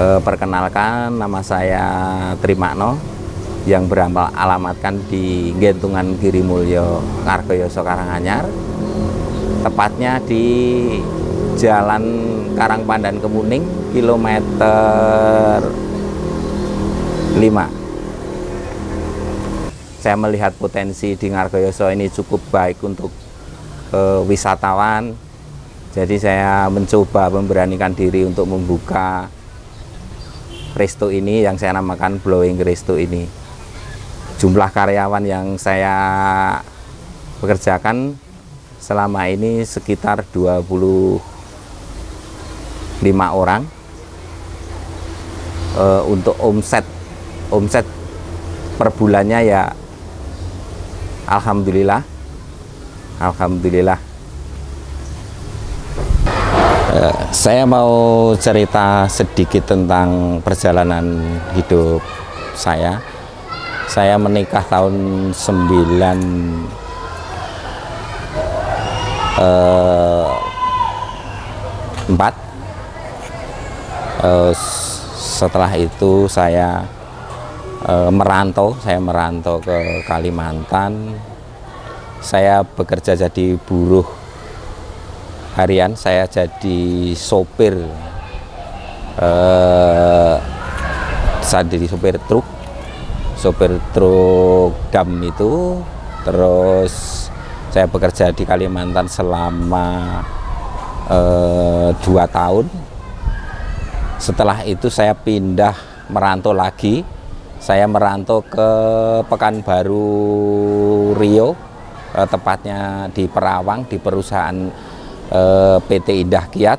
Perkenalkan, nama saya Trimakno yang beralamatkan di Gentungan Girimulyo, Ngargoyoso, Karanganyar, tepatnya di Jalan Karangpandan Kemuning, kilometer 5. Saya melihat potensi di Ngargoyoso ini cukup baik untuk wisatawan, jadi saya mencoba memberanikan diri untuk membuka resto ini yang saya namakan Blowing Resto ini. Jumlah karyawan yang saya pekerjakan selama ini sekitar 25 orang. Untuk omset per bulannya ya alhamdulillah. Saya mau cerita sedikit tentang perjalanan hidup saya. Saya menikah tahun 94. Setelah itu saya merantau ke Kalimantan. Saya bekerja jadi buruh harian, saya jadi sopir, sopir truk dam itu. Terus saya bekerja di Kalimantan selama 2 tahun. Setelah itu saya pindah merantau lagi. Saya merantau ke Pekanbaru Riau, tepatnya di Perawang, di perusahaan PT Indah Kiat.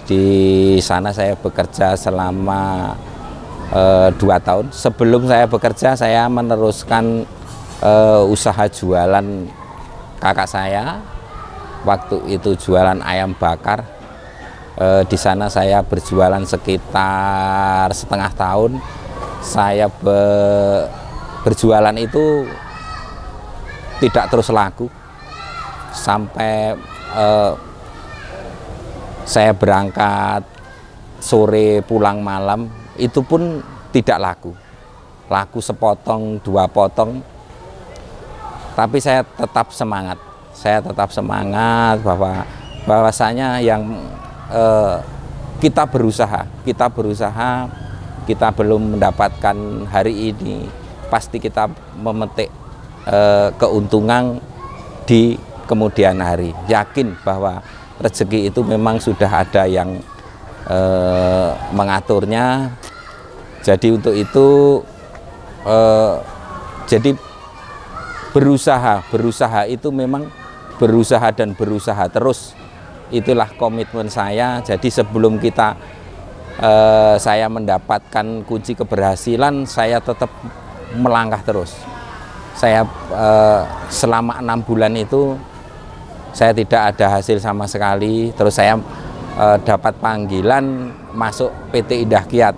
Di sana saya bekerja selama 2 tahun. Sebelum saya bekerja, saya meneruskan usaha jualan kakak saya. Waktu itu jualan ayam bakar. Di sana saya berjualan sekitar setengah tahun. Saya berjualan itu tidak terus laku sampai saya berangkat sore pulang malam, itu pun tidak laku sepotong 2 potong. Tapi saya tetap semangat bahwasanya yang kita berusaha, kita belum mendapatkan hari ini, pasti kita memetik keuntungan di kemudian hari. Yakin bahwa rezeki itu memang sudah ada yang mengaturnya. Jadi untuk itu jadi berusaha itu memang berusaha terus. Itulah komitmen saya. Jadi sebelum saya mendapatkan kunci keberhasilan, saya tetap melangkah terus. Saya selama 6 bulan itu saya tidak ada hasil sama sekali. Terus saya dapat panggilan masuk PT Indah Kiat.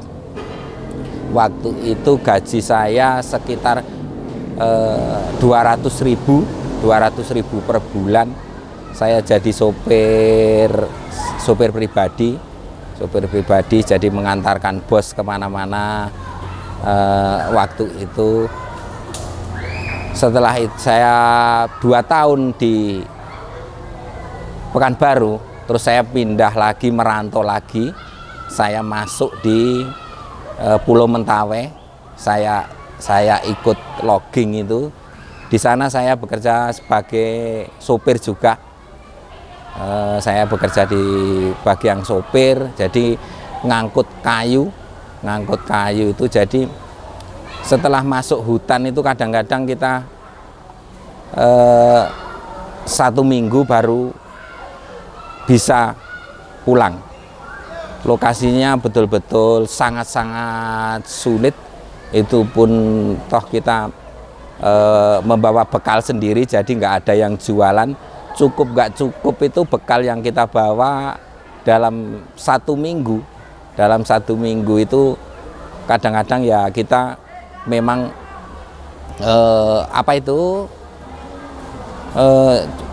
Waktu itu gaji saya sekitar 200.000 per bulan. Saya jadi sopir pribadi, jadi mengantarkan bos kemana-mana. Waktu itu setelah itu saya 2 tahun di Pekanbaru, terus saya pindah lagi, merantau lagi. Saya masuk di Pulau Mentawai. Saya ikut logging itu. Di sana saya bekerja sebagai sopir juga. Saya bekerja di bagian sopir, jadi ngangkut kayu itu. Jadi setelah masuk hutan itu kadang-kadang kita 1 minggu baru bisa pulang. Lokasinya betul-betul sangat-sangat sulit. Itu pun toh kita membawa bekal sendiri, jadi nggak ada yang jualan. Nggak cukup itu bekal yang kita bawa dalam 1 minggu. Dalam 1 minggu itu kadang-kadang ya kita memang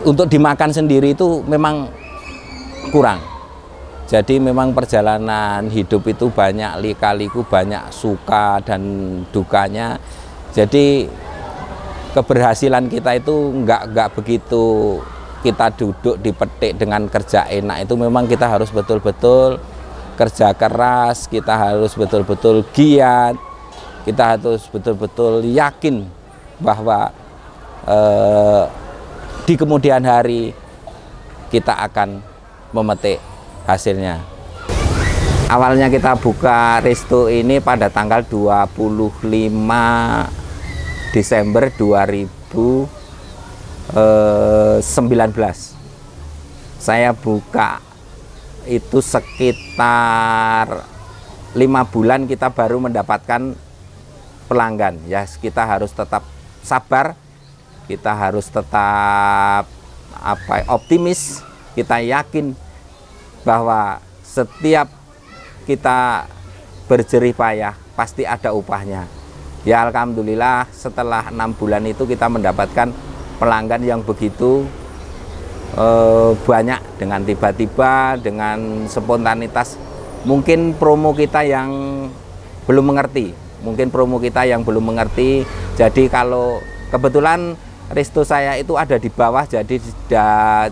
untuk dimakan sendiri itu memang kurang. Jadi memang perjalanan hidup itu banyak lika-liku, banyak suka dan dukanya. Jadi keberhasilan kita itu nggak begitu kita duduk dipetik dengan kerja enak. Itu memang kita harus betul-betul kerja keras, kita harus betul-betul giat, kita harus betul-betul yakin bahwa di kemudian hari kita akan memetik hasilnya. Awalnya kita buka resto ini pada tanggal 25 Desember 2019. Saya buka itu sekitar 5 bulan kita baru mendapatkan pelanggan. Ya, kita harus tetap sabar, kita harus tetap optimis, kita yakin bahwa setiap kita berjerih payah pasti ada upahnya. Ya alhamdulillah setelah 6 bulan itu kita mendapatkan pelanggan yang begitu banyak, dengan tiba-tiba, dengan spontanitas. Mungkin promo kita yang belum mengerti, jadi kalau kebetulan resto saya itu ada di bawah, jadi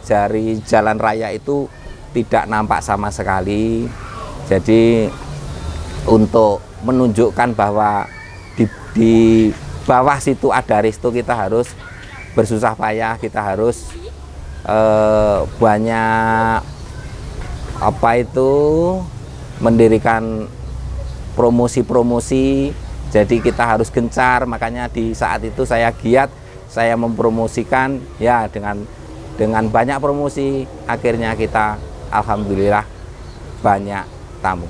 dari jalan raya itu tidak nampak sama sekali. Jadi untuk menunjukkan bahwa di bawah situ ada resto, kita harus bersusah payah, kita harus banyak mendirikan promosi-promosi. Jadi kita harus gencar, makanya di saat itu saya giat, saya mempromosikan ya, dengan banyak promosi akhirnya kita alhamdulillah banyak tamu.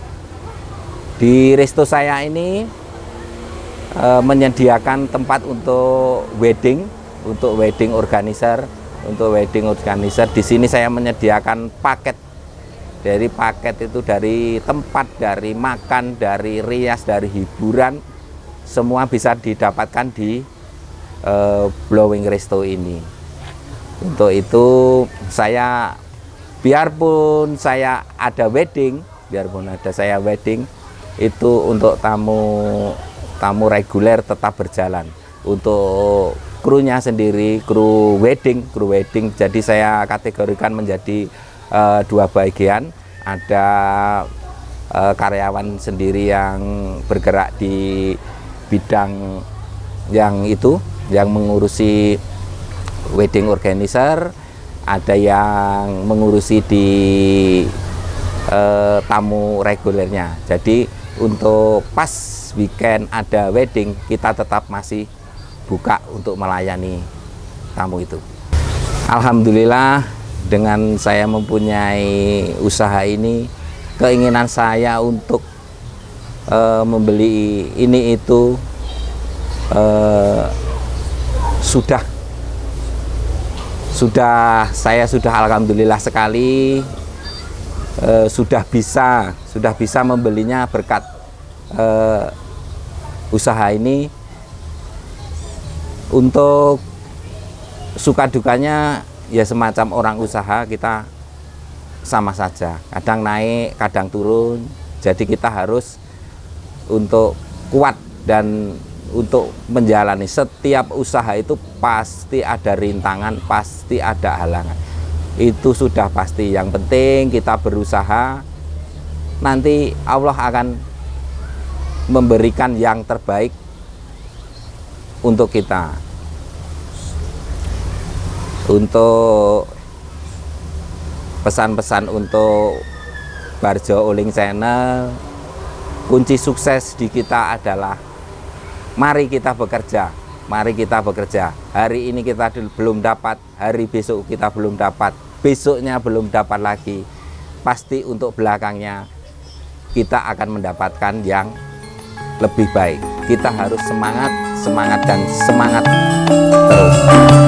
Di resto saya ini menyediakan tempat untuk wedding organizer. Di sini saya menyediakan paket. Dari paket itu dari tempat, dari makan, dari rias, dari hiburan, semua bisa didapatkan di Blowing Resto ini. Untuk itu saya biarpun saya ada wedding, itu untuk tamu reguler tetap berjalan. Untuk krunya sendiri, kru wedding, jadi saya kategorikan menjadi 2 bagian. Ada karyawan sendiri yang bergerak di bidang yang mengurusi wedding organizer, ada yang mengurusi di tamu regulernya. Jadi untuk pas weekend ada wedding, kita tetap masih buka untuk melayani tamu itu. Alhamdulillah, dengan saya mempunyai usaha ini, keinginan saya untuk membeli ini itu saya sudah alhamdulillah sekali sudah bisa membelinya berkat usaha ini. Untuk suka dukanya ya semacam orang usaha, kita sama saja, kadang naik kadang turun. Jadi kita harus untuk kuat, dan untuk menjalani setiap usaha itu pasti ada rintangan, pasti ada halangan, itu sudah pasti. Yang penting kita berusaha, nanti Allah akan memberikan yang terbaik untuk kita. Untuk pesan-pesan untuk Barjo Uling Channel, kunci sukses di kita adalah mari kita bekerja. Hari ini kita belum dapat, hari besok kita belum dapat, besoknya belum dapat lagi. Pasti untuk belakangnya kita akan mendapatkan yang lebih baik. Kita harus semangat dan semangat terus.